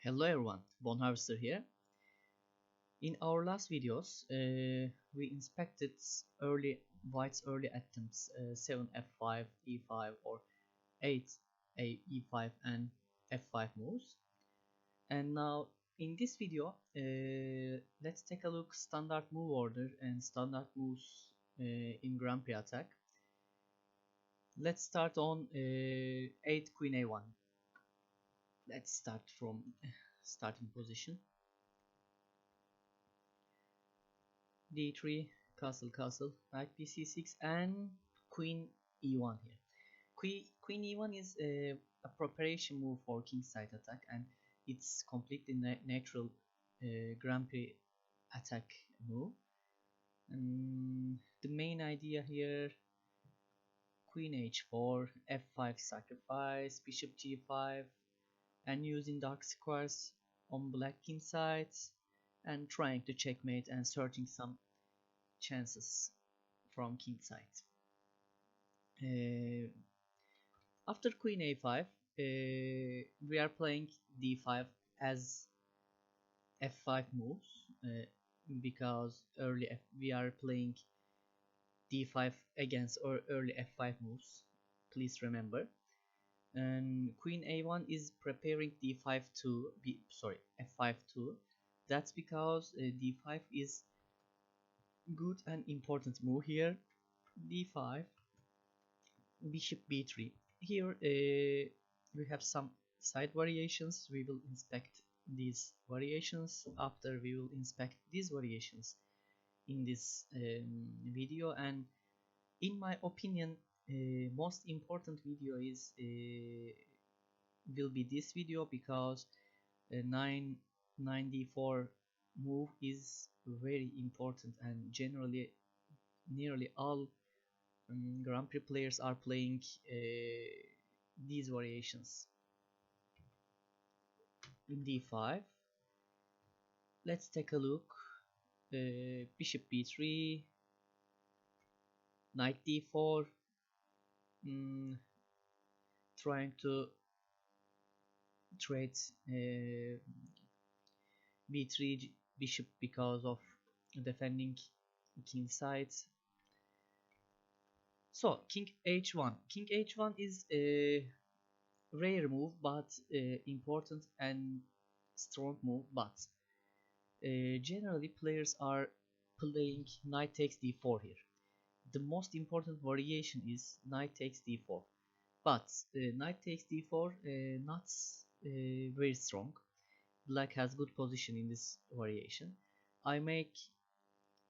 Hello everyone, Bone Harvester here. In our last videos, we inspected White's early attempts, 7 f5, e5 or 8 e5 and f5 moves. And now in this video, let's take a look standard move order and standard moves in Grandprix Attack. Let's start on 8 Queen a1. Let's start from starting position. d3, castle, knight b6, and queen e1 here. Queen e1 is a preparation move for kingside attack, and it's completely natural Grandprix attack move. And the main idea here: queen h4, f5 sacrifice, bishop g5, and using dark squares on black kingside, and trying to checkmate and searching some chances from kingside. After queen a5, we are playing d5 as f5 moves, because we are playing d5 against early f5 moves, please remember. And queen a1 is preparing d5 to f5 2. That's because d5 is good and important move here. d5, bishop b3. Here we have some side variations. We will inspect these variations after we will inspect these variations in this video. And in my opinion, most important video is will be this video, because 9d4 move is very important, and generally nearly all Grandprix players are playing these variations. d5, let's take a look. Bishop b3, knight d4, trying to trade b3 bishop because of defending kingside. So king h1 is a rare move, but important and strong move. But generally players are playing knight takes d4 here. The most important variation is knight takes d4, but knight takes d4 not very strong. Black has good position in this variation. I made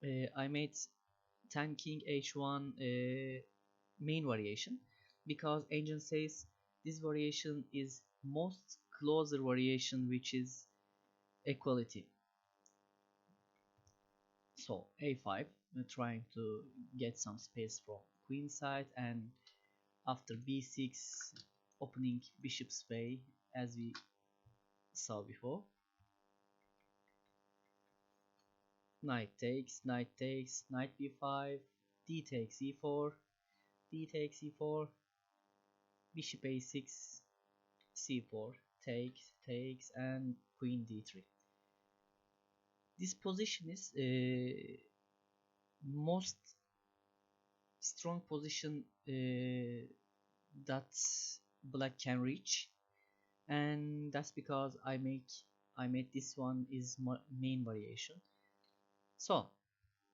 10 king h1 main variation, because engine says this variation is most closer variation, which is equality. So a5, trying to get some space from queen side, and after b6, opening bishop's way as we saw before. Knight takes, knight b5, d takes e4, bishop a6, c4, takes, and queen d3. This position is most strong position that black can reach, and that's because I made this one is my main variation. So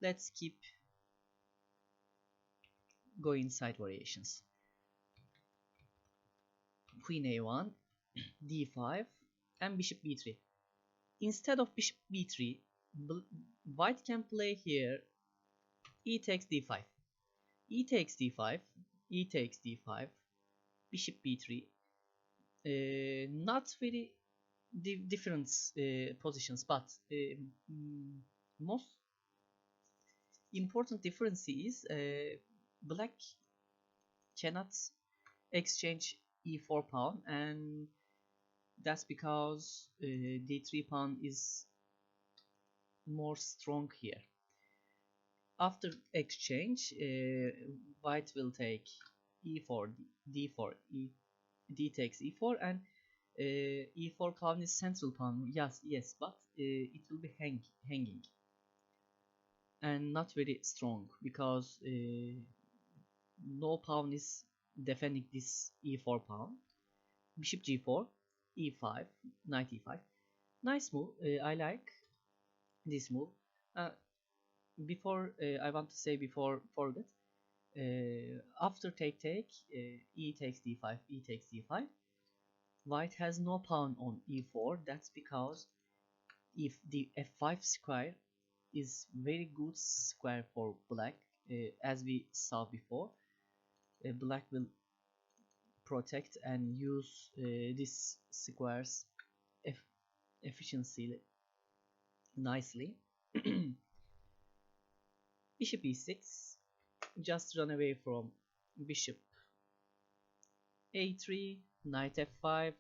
let's keep going side variations. Queen a1, d5, and bishop b3. Instead of bishop b3, white can play here e takes d5, bishop b3. Not very different positions, but most important difference is black cannot exchange e4 pawn, and that's because d3 pawn is more strong here. After exchange, white will take e4, d4, d takes e4, and e4 pawn is central pawn. Yes, but it will be hanging and not very strong because no pawn is defending this e4 pawn. Bishop g4, e5, knight e5. Nice move. I like this move. Before I want to say before forget. After take, e takes d5, e takes d5. White has no pawn on e4. That's because if the f5 square is very good square for black, as we saw before, black will protect and use this squares efficiency nicely. Bishop e6, just run away from bishop a3, knight f5,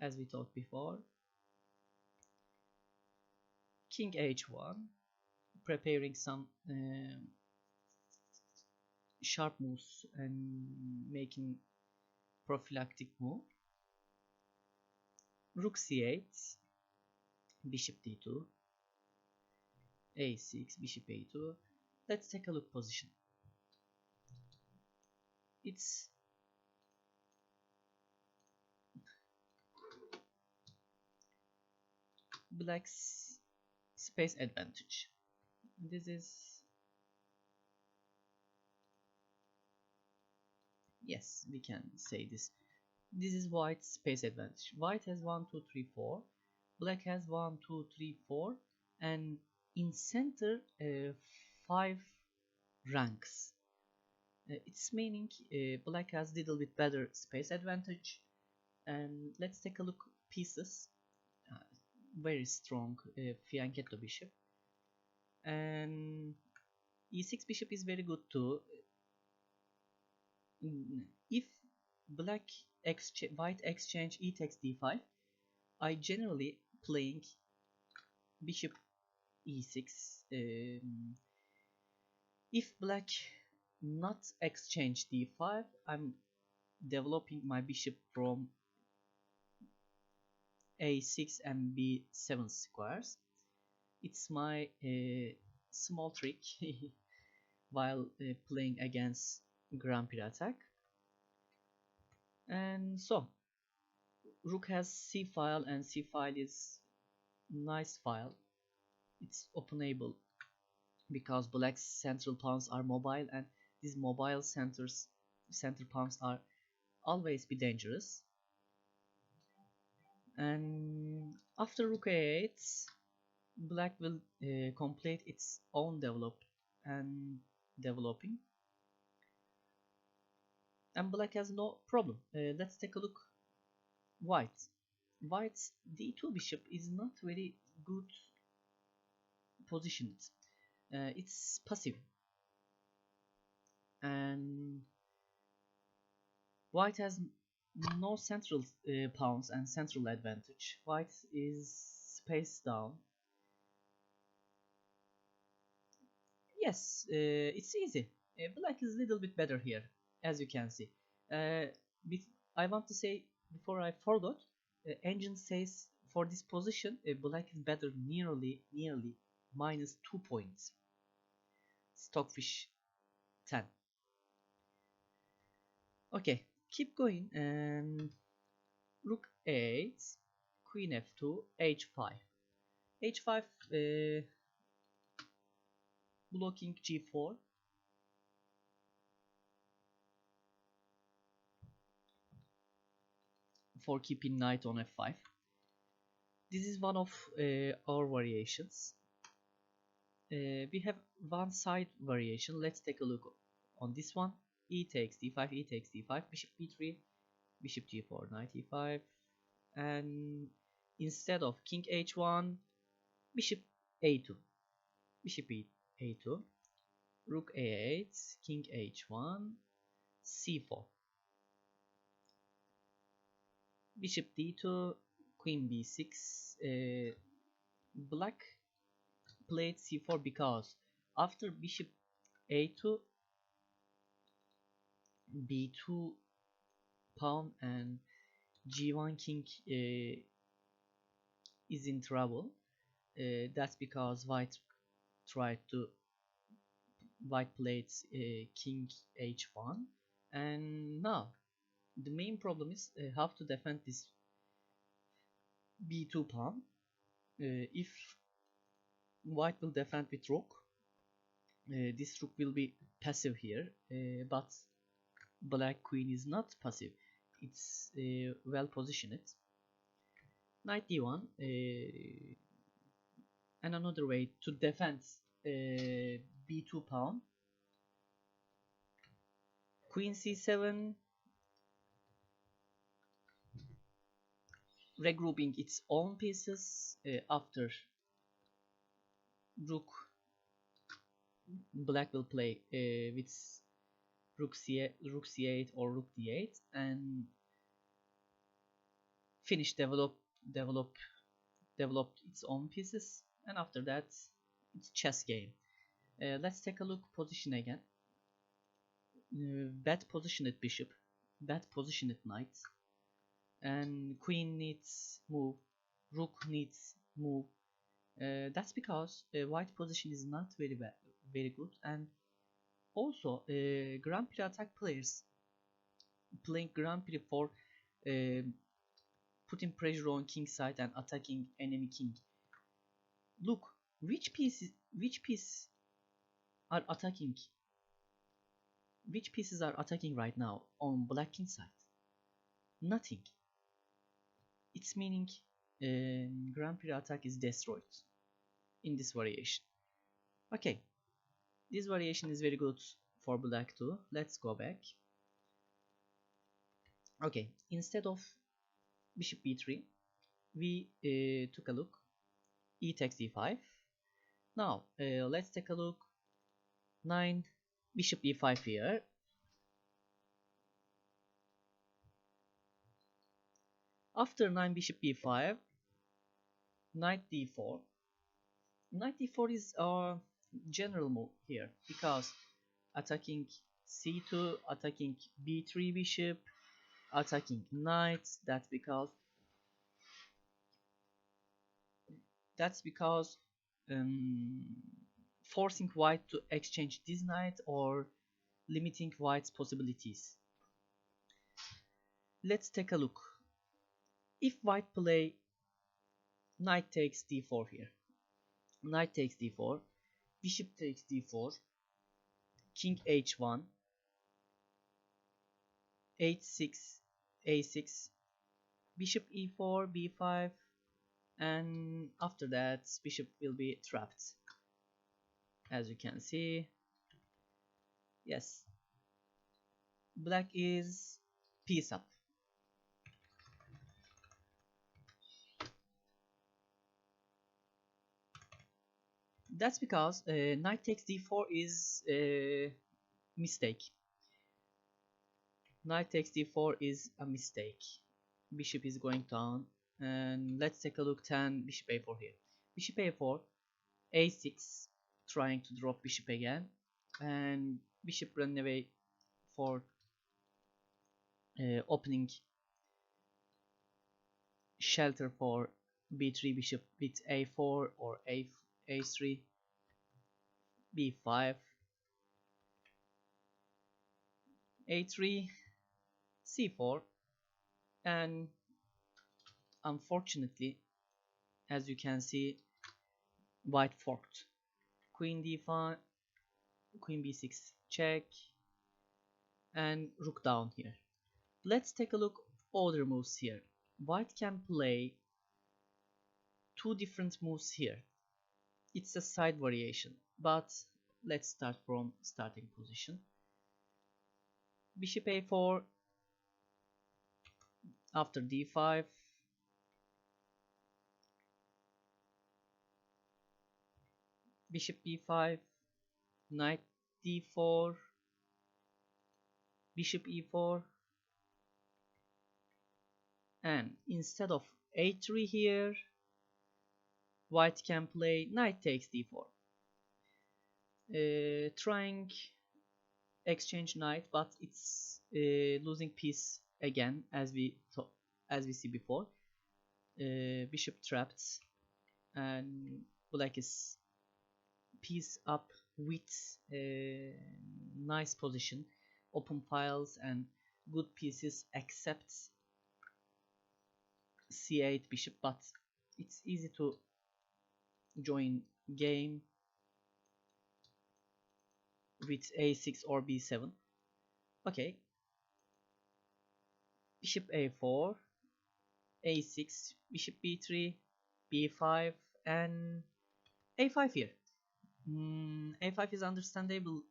as we talked before. King h1, preparing some sharp moves and making prophylactic move. Rook c8, bishop d2, a6, bishop a2. Let's take a look position. It's black's space advantage. This is, yes, we can say this. This is white's space advantage. White has 1, 2, 3, 4. Black has 1, 2, 3, 4, and in center 5 ranks. It's meaning black has little bit better space advantage. And let's take a look pieces. Very strong fianchetto bishop, and e6 bishop is very good too. If white exchange e takes d5, I generally playing bishop e6. If black not exchange d5, I'm developing my bishop from a6 and b7 squares. It's my small trick while playing against Grandprix Attack. And so rook has c file, and c file is nice file. It's openable because black's central pawns are mobile, and these mobile center pawns are always be dangerous. And after rook a8, black will complete its own developing, and black has no problem. Let's take a look. White's d2 bishop is not very good positioned. It's passive, and white has no central pawns and central advantage. White is spaced down. Yes, it's easy. Black is a little bit better here, as you can see. I want to say before I forgot, engine says for this position black is better nearly minus 2 points. Stockfish 10. Okay, keep going, and rook a8, queen f2, h5. h5 blocking g4. For keeping knight on f5. This is one of our variations. We have one side variation. Let's take a look on this one. E takes d5, e takes d5, bishop b3, bishop g4, knight e5, and instead of king h1, bishop a2, bishop a2, rook a8, king h1, c4, bishop d2, queen b6. Black played c4 because after bishop a2, b2 pawn and g1 king is in trouble. That's because white played king h1, and now the main problem is how to defend this b2 pawn. If white will defend with rook, this rook will be passive here, but black queen is not passive. It's well positioned. Knight d1, and another way to defend b2 pawn. Queen c7, regrouping its own pieces after rook. Black will play with rook c8 or rook d8 and finish developed its own pieces, and after that it's chess game. Let's take a look position again. Bad positioned bishop, bad positioned knight, and queen needs move, rook needs move. That's because white position is not very good, and also Grandprix Attack players playing Grandprix for putting pressure on kingside and attacking enemy king. Look, which piece are attacking? Which pieces are attacking right now on black king side? Nothing. It's meaning Grandprix Attack is destroyed in this variation. Okay, this variation is very good for black too. Let's go back. Okay, instead of bishop b3, we took a look. E takes d5. Now let's take a look. 9 bishop e5 here. After 9 bishop b5, knight d4. Knight d4 is our general move here because attacking c2, attacking b3 bishop, attacking knights. That's because forcing white to exchange this knight or limiting white's possibilities. Let's take a look. If white play knight takes d4 here, knight takes d4, bishop takes d4, king h1, h6, a6, bishop e4, b5, and after that bishop will be trapped. As you can see, yes, black is piece up. That's because knight takes d4 is a mistake. Knight takes d4 is a mistake. Bishop is going down, and let's take a look. 10 bishop a4 here. Bishop a4, a6, trying to drop bishop again, and bishop running away for opening shelter for b3 bishop with a4 or a3, b5, a3, c4, and unfortunately, as you can see, white forked. Queen d5, queen b6 check, and rook down here. Let's take a look other moves here. White can play two different moves here. It's a side variation, but let's start from starting position. Bishop a4, after d5, bishop b5, knight d4, bishop e4, and instead of a3 here, white can play knight takes d4, trying exchange knight, but it's losing piece again, as we as we see before. Bishop trapped, and black is piece up with nice position, open files and good pieces except c8 bishop, but it's easy to join game with a6 or b7. Okay, bishop a4, a6, bishop b3, b5 and a5 here. A5 is understandable,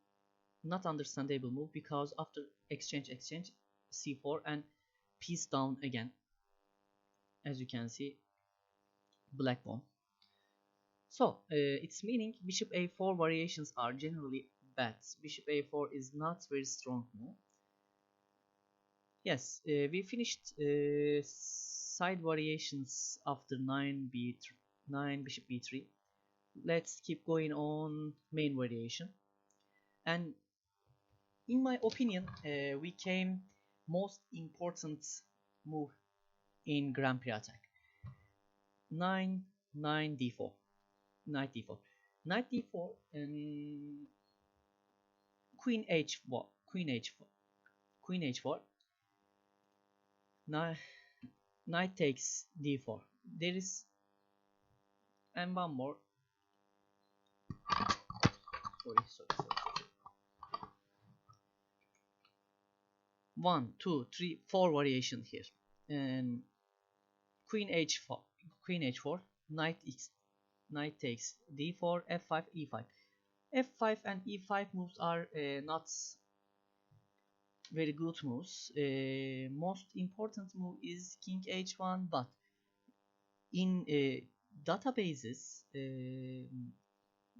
not understandable move, because after exchange c4 and piece down again, as you can see, black won. So its meaning bishop a4 variations are generally bad. Bishop a4 is not very strong move. Yes, we finished side variations after 9 bishop b3. Let's keep going on main variation. And in my opinion, we came most important move in Grandprix Attack. 9 d4, knight d4, knight d4, and queen h4, queen h4, queen h4. Knight takes d4. There is, and one more. Sorry. 1, 2, 3, 4 variation here. And queen h4, knight takes d4, f5, e5. f5 and e5 moves are not very good moves. Most important move is king h1, but in databases,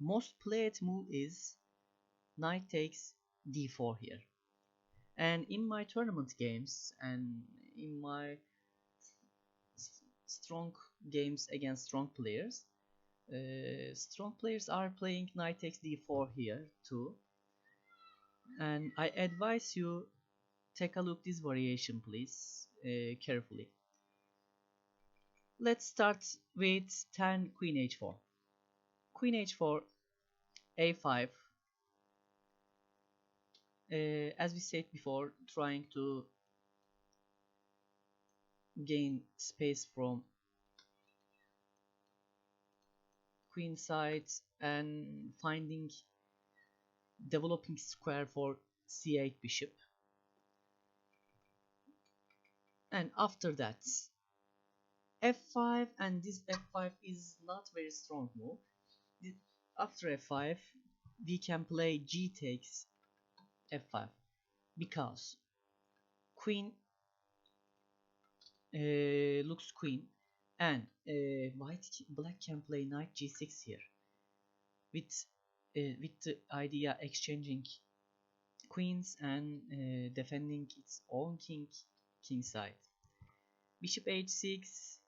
most played move is knight takes d4 here. And in my tournament games and in my strong games against strong players are playing knight takes d4 here too. And I advise you take a look this variation, please, carefully. Let's start with 10 queen h4, queen h4, a5. As we said before, trying to gain space from queen side and developing square for c8 bishop. And after that, f5, and this f5 is not very strong move. After f5 we can play g takes f5, because queen looks queen, and black can play knight g6 here with the idea exchanging queens and defending its own king side. Bishop h6,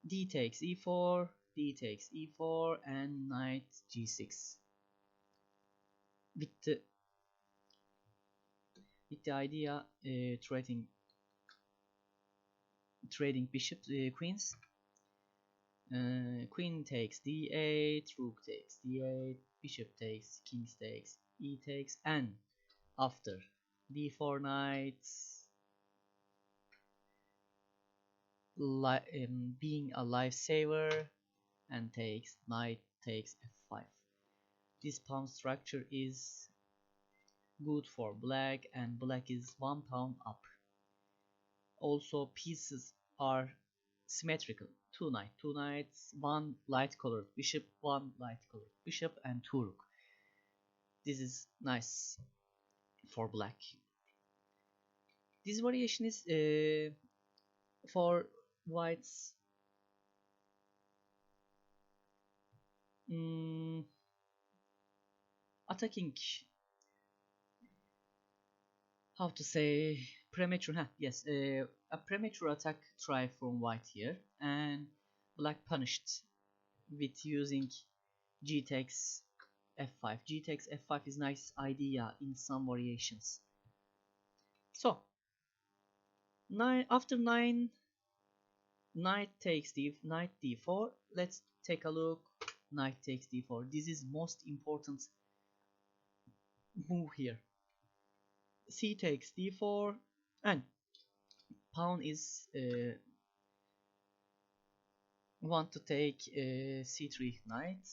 d takes e4, d takes e4, and knight g6 with the idea trading bishop queens. Queen takes d8, rook takes d8, bishop takes, king takes, e takes, and after d4 knight, being a lifesaver, and knight takes f5. This pawn structure is good for black, and black is 1 pawn up. Also pieces are symmetrical. Two knights, one light colored bishop, one light colored bishop, and two rook. This is nice for black. This variation is for whites. Attacking, how to say, premature, yes, a premature attack try from white here, and black punished with using g takes f5. G takes f5 is nice idea in some variations. So Nine after nine, knight d4. Let's take a look. Knight takes d4. This is most important move here. C takes d4, and pawn is want to take c3 knight.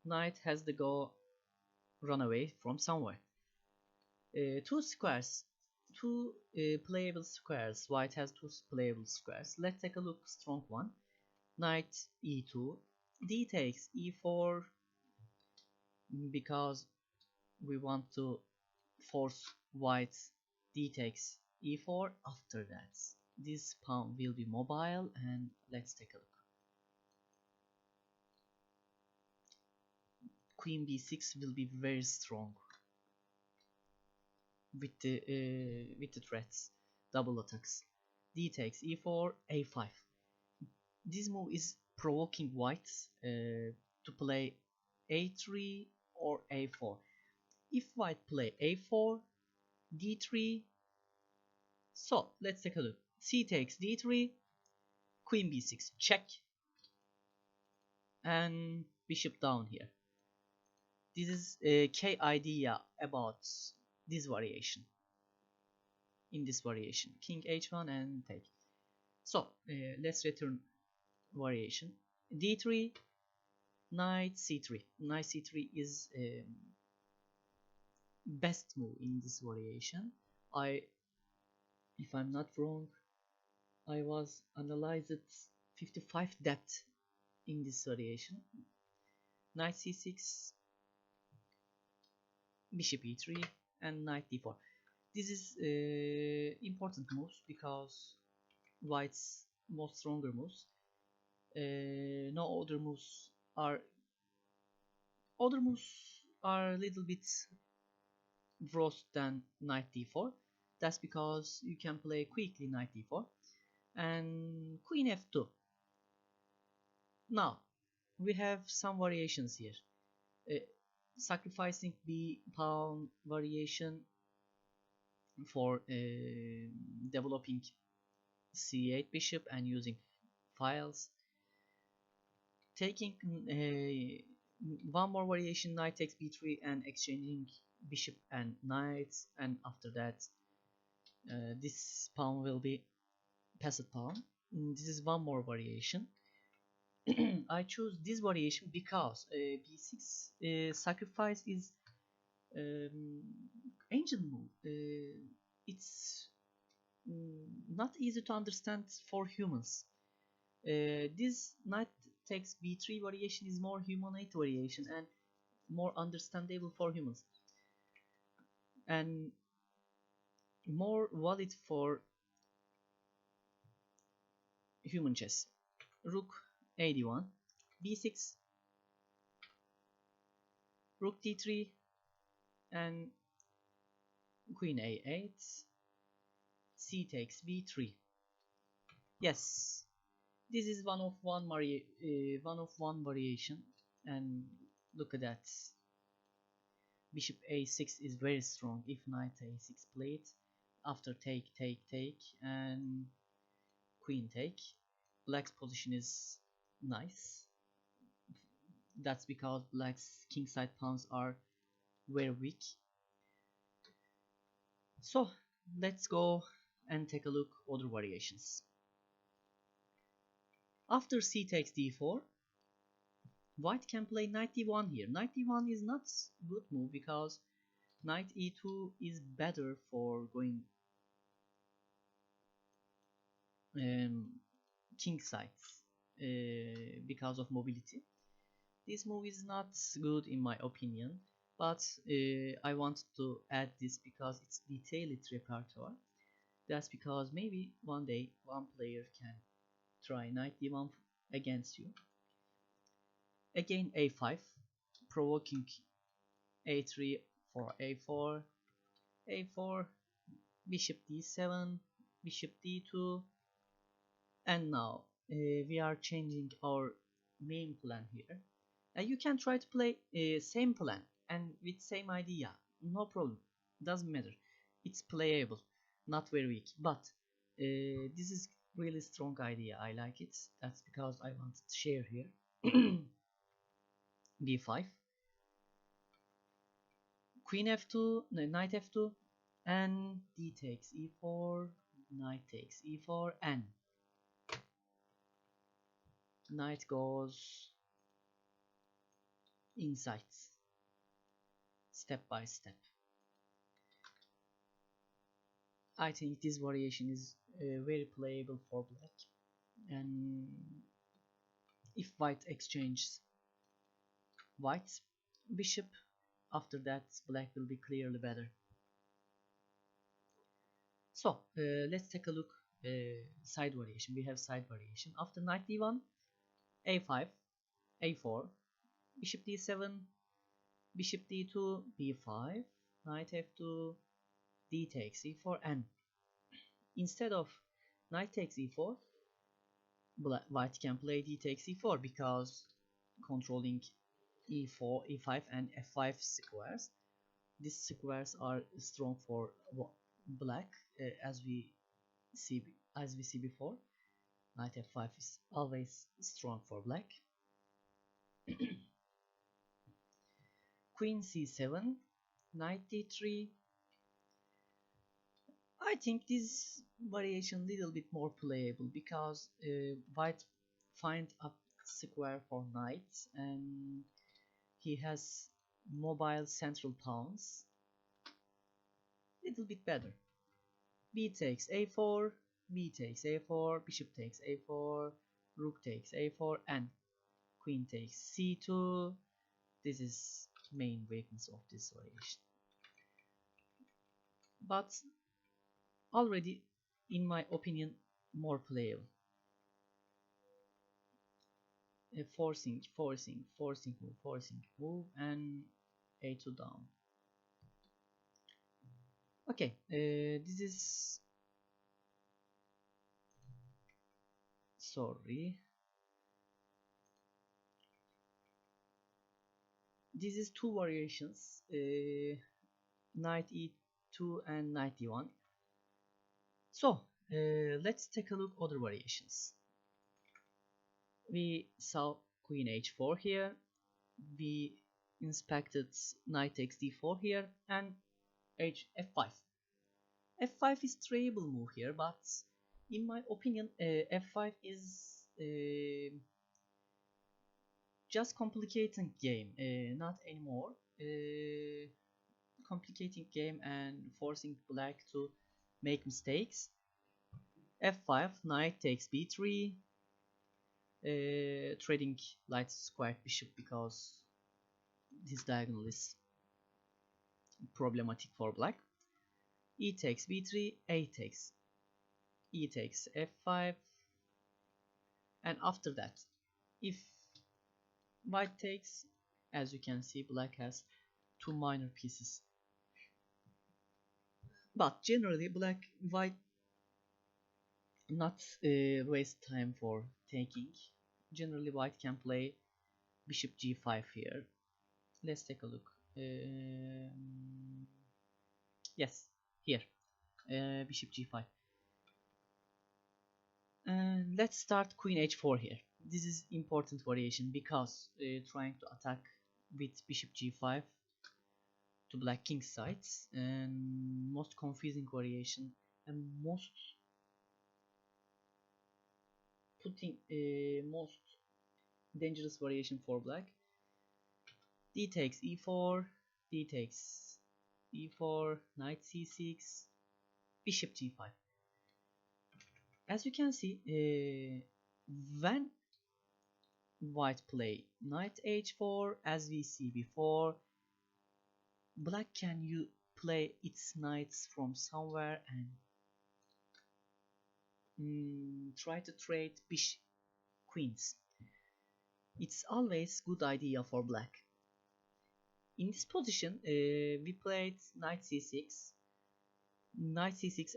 Knight has to go run away from somewhere. Two squares, two playable squares. White has two playable squares. Let's take a look. Strong one. Knight e2. D takes e4 because we want to force white. D takes e4. After that, this pawn will be mobile, and let's take a look. Queen b6 will be very strong with the threats, double attacks. D takes e4, a5. This move is provoking white to play a3 or a4. If white play a4, d3. So let's take a look. C takes d3, queen b6 check, and bishop down here. This is a key idea about this variation. In this variation, king h1 and take. So let's return variation. d3, knight c3. Knight c3 is best move in this variation. If I'm not wrong, I was analyzed 55 depth in this variation. Knight c6, bishop e3, and knight d4. This is important moves because white's most stronger moves. No other moves are a little bit worse than knight d4. That's because you can play quickly knight d4 and queen f2. Now we have some variations here. Sacrificing b pawn variation for developing c8 bishop and using files. Taking one more variation, knight takes b3 and exchanging bishop and knights, and after that this pawn will be passed pawn. This is one more variation. I choose this variation because b6 sacrifice is ancient move. It's not easy to understand for humans. This knight takes b3 variation is more humanoid variation and more understandable for humans and more valid for human chess. Rook a1, b6, rook d3, and queen a8. C takes b3. Yes, this is one of one variation, and look at that. Bishop a6 is very strong if knight a6 played. After take, and queen take. Black's position is nice. That's because black's kingside pawns are very weak. So let's go and take a look other variations. After c takes d4, white can play knight d1 here. Knight d1 is not good move because knight e2 is better for going king sides because of mobility. This move is not good in my opinion, but I wanted to add this because it's detailed repertoire. That's because maybe one day one player can try knight d1 against you. Again a5, provoking a3 for a4, a4, bishop d7, bishop d2, and now we are changing our main plan here. You can try to play same plan and with same idea, no problem, doesn't matter. It's playable, not very weak, but This is really strong idea. I like it. That's because I want to share here. b5, queen f2, knight f2, and d takes e4, knight takes e4, and knight goes inside, step by step. I think this variation is very playable for black, and if white exchanges white's bishop, after that black will be clearly better. So let's take a look. Side variation. We have side variation. After knight d1, a5, a4, bishop d7, bishop d2, b5, knight f2, d takes e4, and instead of knight takes e4, white can play d takes e4 because controlling e4, e5, and f5 squares. These squares are strong for black, as we see before. Knight f5 is always strong for black. Queen c7, knight d3. I think this variation little bit more playable because white find a square for knight and he has mobile central pawns. Little bit better. B takes a4, b takes a4, bishop takes a4, rook takes a4, and queen takes c2. This is main weakness of this variation. But already, in my opinion, more playable. Forcing move, and a2 down. Okay, this is sorry. This is two variations, knight e2 and knight e1. So let's take a look other variations. We saw queen h4 here. We inspected knight takes d4 here, and f5. f5 is tradable move here, but in my opinion, f5 is just complicating game, not anymore. Complicating game and forcing black to make mistakes. f5, knight takes b3, trading light square bishop because this diagonal is problematic for black. E takes b3, e takes f5, and after that, if white takes, as you can see, black has two minor pieces. But generally, white not waste time for taking. Generally, white can play bishop g5 here. Let's take a look. Yes, here, bishop g5. And let's start queen h4 here. This is important variation because trying to attack with bishop g5 to black king sides, and most confusing variation and most dangerous variation for black. D takes e4, d takes e4, knight c6, bishop g5. As you can see, when white play knight h4, as we see before, black can play its knights from somewhere and try to trade queens. It's always good idea for black. In this position, we played knight c6,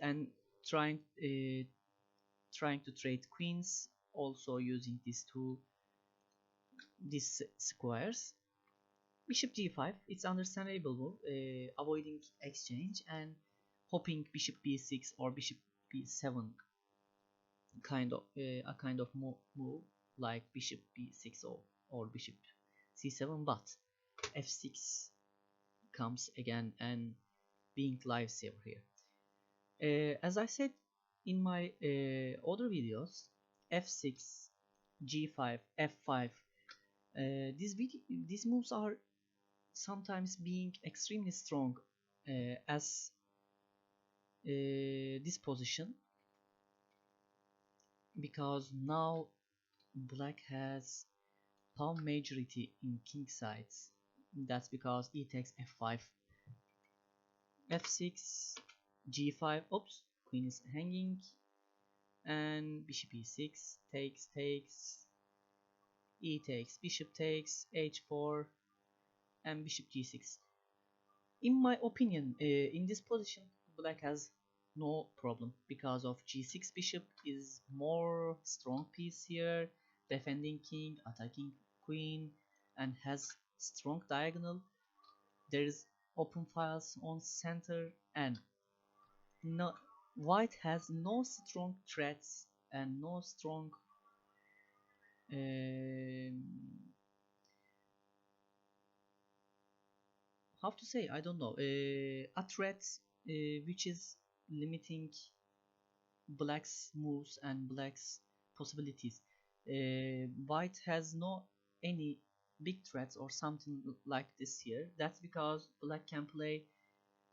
and trying to trade queens, also using these squares. Bishop g5, it's understandable move, avoiding exchange and hoping bishop b6 or bishop b7 a kind of move like bishop b6 or bishop c7, but f6 comes again and being lifesaver here. As I said in my other videos, f6, g5, f5, these moves are sometimes being extremely strong as this position, because now black has pawn majority in king sides. That's because e takes f5, f6, g5, oops, queen is hanging, and bishop e6, takes, e takes, bishop takes, h4, and bishop g6. In my opinion, in this position, black has no problem because of g6 bishop is more strong piece here, defending king, attacking queen, and has strong diagonal. There is open files on center, and no, white has no strong threats and no strong how to say, I don't know, a threat which is limiting black's moves and black's possibilities. White has no any big threats or something like this here. That's because black can play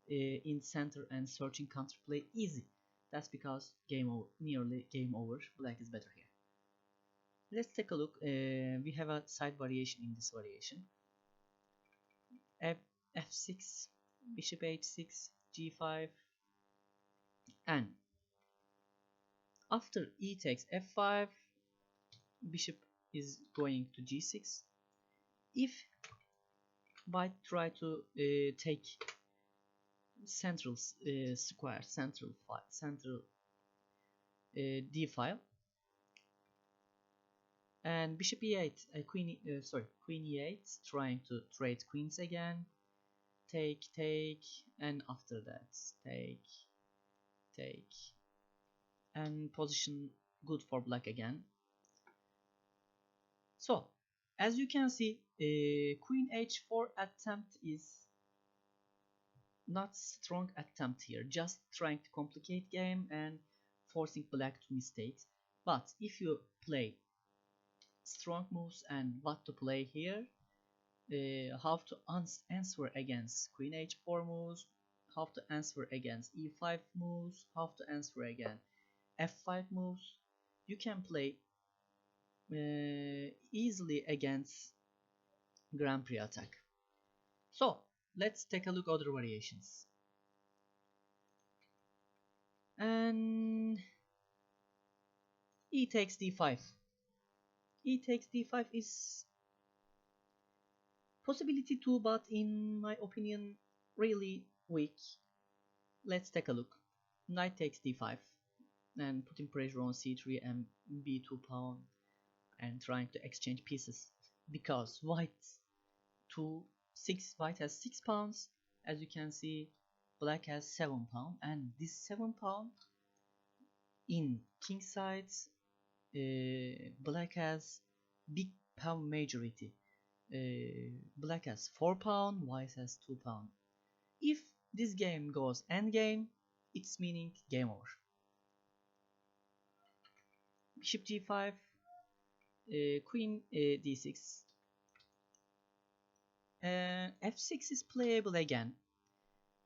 in center and searching counterplay easy. That's because game over, nearly game over. Black is better here. Let's take a look. We have a side variation in this variation. f6, bishop h6, g5, and after e takes f5, bishop is going to g6. If white try to take central square, central d file, and bishop e8, queen e8, trying to trade queens again, take, and after that take, and position good for black again. So as you can see, queen h4 attempt is not strong attempt here, just trying to complicate game and forcing black to mistakes. But if you play strong moves and what to play here, how to answer against queen h4 moves, how to answer against e5 moves, how to answer again f5 moves, you can play easily against Grandprix Attack. So let's take a look at other variations. And e takes d5. E takes d5 is possibility too, but in my opinion really weak. Let's take a look. Knight takes d5 and putting pressure on c3 and b2 pawn and trying to exchange pieces, because white has 6 pawns. As you can see, black has 7 pawn, and this 7 pawn in king sides, black has big pawn majority. Black has 4 pawn, white has 2 pawn. If this game goes endgame, it's meaning game over. Bishop g5, queen d6, f6 is playable again,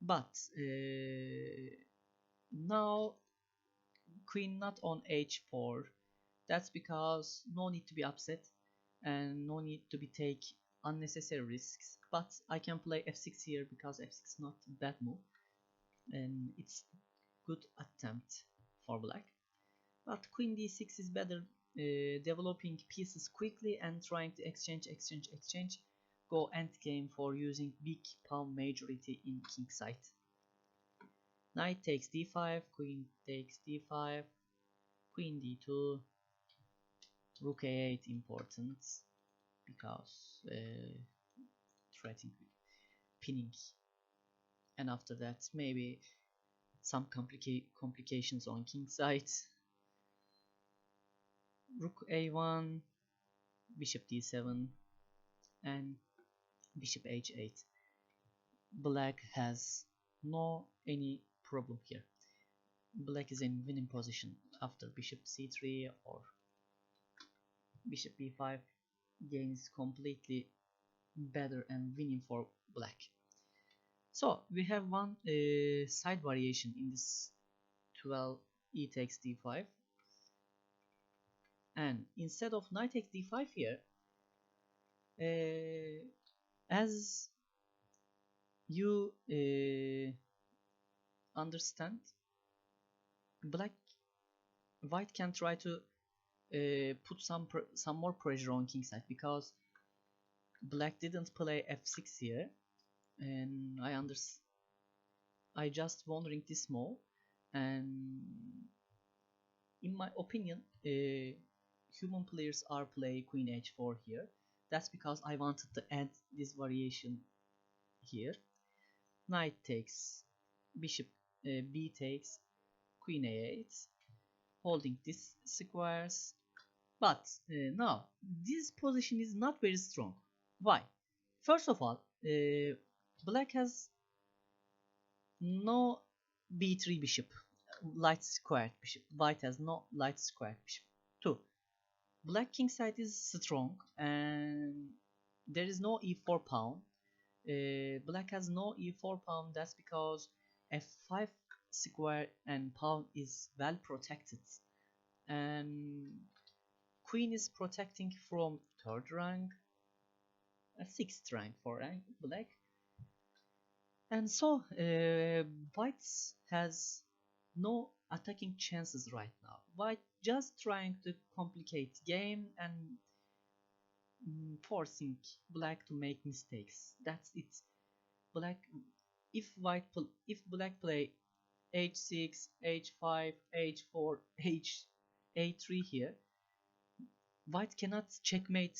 but now queen not on h4. That's because no need to be upset and no need to be take unnecessary risks. But I can play f6 here because f6 is not a bad move and it's good attempt for black. But queen d6 is better, developing pieces quickly and trying to exchange, go endgame for using big pawn majority in king side. Knight takes d5, queen takes d5, queen d2, rook a8 important because threatening pinning, and after that maybe some complications on king side. rook a1, bishop d7, and bishop h8. Black has no any problem here. Black is in winning position after bishop c3 or bishop b5. Game is completely better and winning for black. So we have one side variation in this 12 e takes d5, and instead of knight takes d5 here, as you understand, black white can try to put some more pressure on kingside, because black didn't play f6 here, and I just wondering this move, and in my opinion, human players are play queen h4 here. That's because I wanted to add this variation here. Knight takes, bishop b takes, queen a8, holding this squares. But now this position is not very strong. Why? First of all, black has no b3 bishop, light squared bishop. White has no light squared bishop. 2. Black kingside is strong and there is no e4 pawn. Black has no e4 pawn. That's because f5 square and pawn is well protected, and queen is protecting from third rank, a sixth rank for black. And so white has no attacking chances right now. White just trying to complicate game and forcing black to make mistakes. That's it. Black, if black play h6, h5, h4, h3 here, white cannot checkmate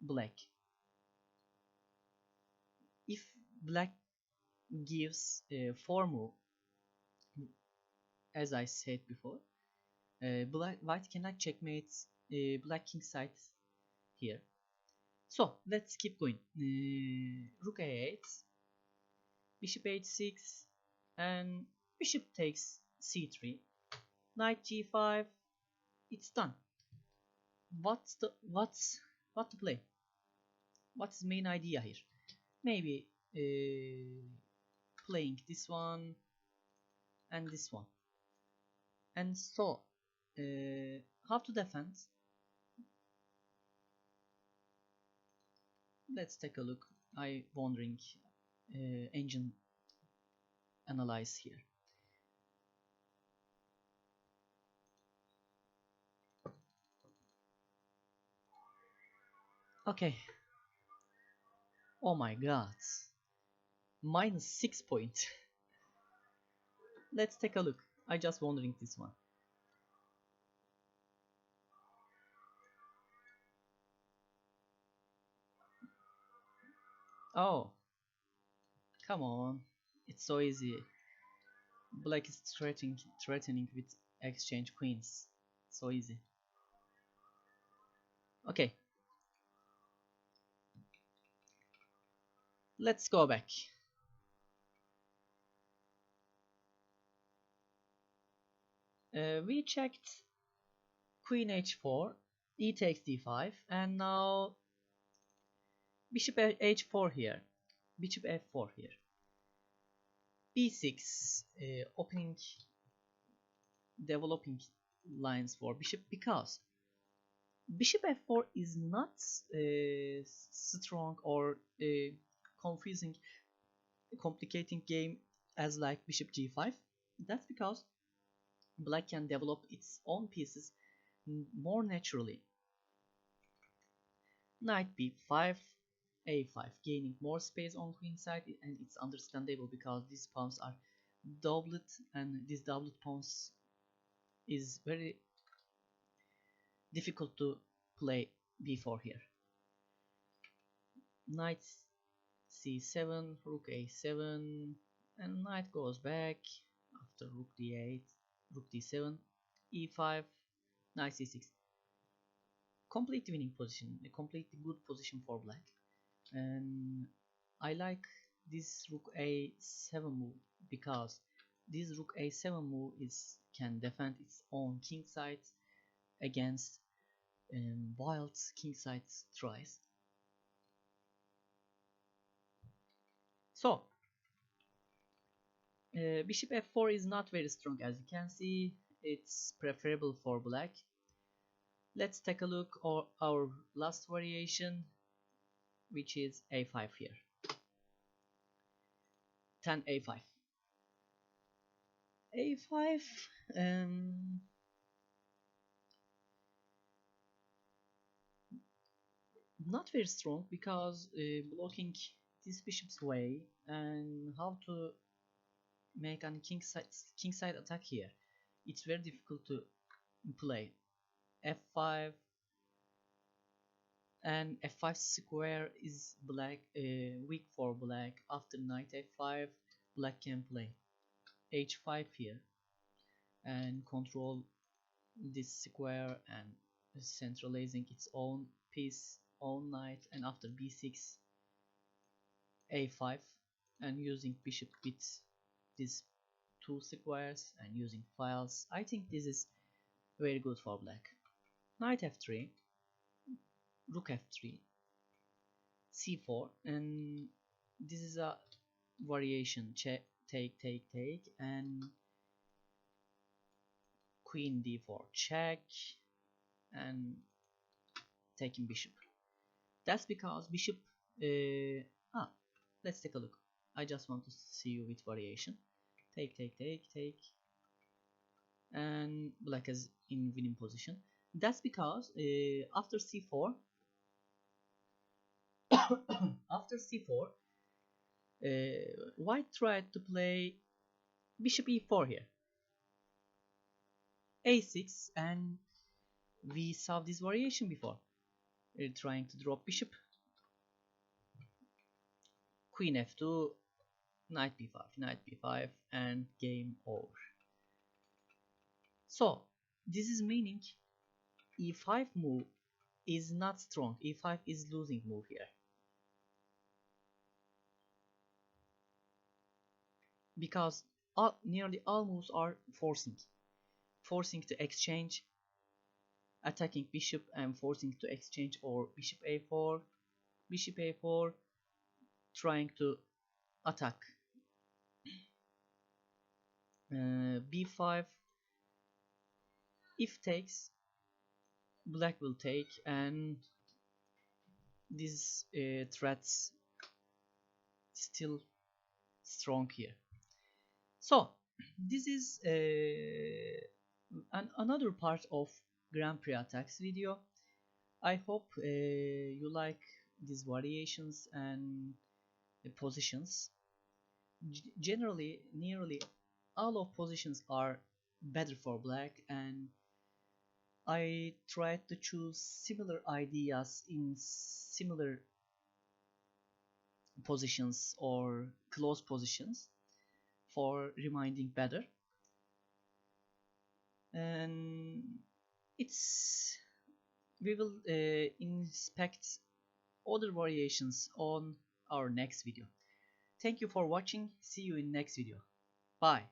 black. If black gives a 4 move, as I said before, white cannot checkmate black kingside here. So let's keep going. Rook a8, bishop h6, and bishop takes c3, knight g5. It's done. What to play? What's the main idea here? Maybe playing this one and this one. And so how to defend? Let's take a look. I wondering engine analyze here. Okay. Oh my god. -6 point. Let's take a look. I just wondering this one. Oh, come on. It's so easy. Black is threatening with exchange queens. So easy. Okay. Let's go back. We checked queen h4, e takes d5, and now bishop h4 here, bishop f4 here, b6, opening, developing lines for bishop, because bishop f4 is not strong or confusing, complicating game as like bishop g5. That's because black can develop its own pieces more naturally. Knight b5, a5, gaining more space on queen side, and it's understandable because these pawns are doublet, and this doublet pawns is very difficult to play b4 here. Knight c7, rook a7, and knight goes back after rook d8, rook d7, e5, knight c6. complete winning position, a completely good position for black. And I like this rook a7 move because this rook a7 move can defend its own kingside against wild kingside tries. So bishop f4 is not very strong, as you can see. It's preferable for black. Let's take a look at our last variation, which is a5 here. 10 a5. a5 not very strong because blocking this bishop's way, and how to make a kingside attack here, it's very difficult to play. f5 and f5 square is black weak for black. After knight f5, black can play h5 here and control this square and centralizing its own piece, own knight, and after b6 a5 and using bishop with these two squares and using files. I think this is very good for black. Knight f3, rook f3, c4, and this is a variation. Check, take, and queen d4 check and taking bishop. That's because bishop let's take a look. I just want to see you with variation. Take, and black is in winning position. That's because after c4 after c4 white tried to play bishop e4 here, a6, and we saw this variation before. Trying to drop bishop, queen f2, knight b5, and game over. So this is meaning e5 move is not strong. e5 is losing move here because nearly all moves are forcing to exchange, attacking bishop and forcing to exchange, or bishop a4, trying to attack b5. If takes, black will take, and these threats still strong here. So this is another part of Grandprix Attacks video. I hope you like these variations and positions. Generally, nearly all of positions are better for black, and I tried to choose similar ideas in similar positions or close positions for reminding better. And we will inspect other variations on our next video. Thank you for watching. See you in next video. Bye.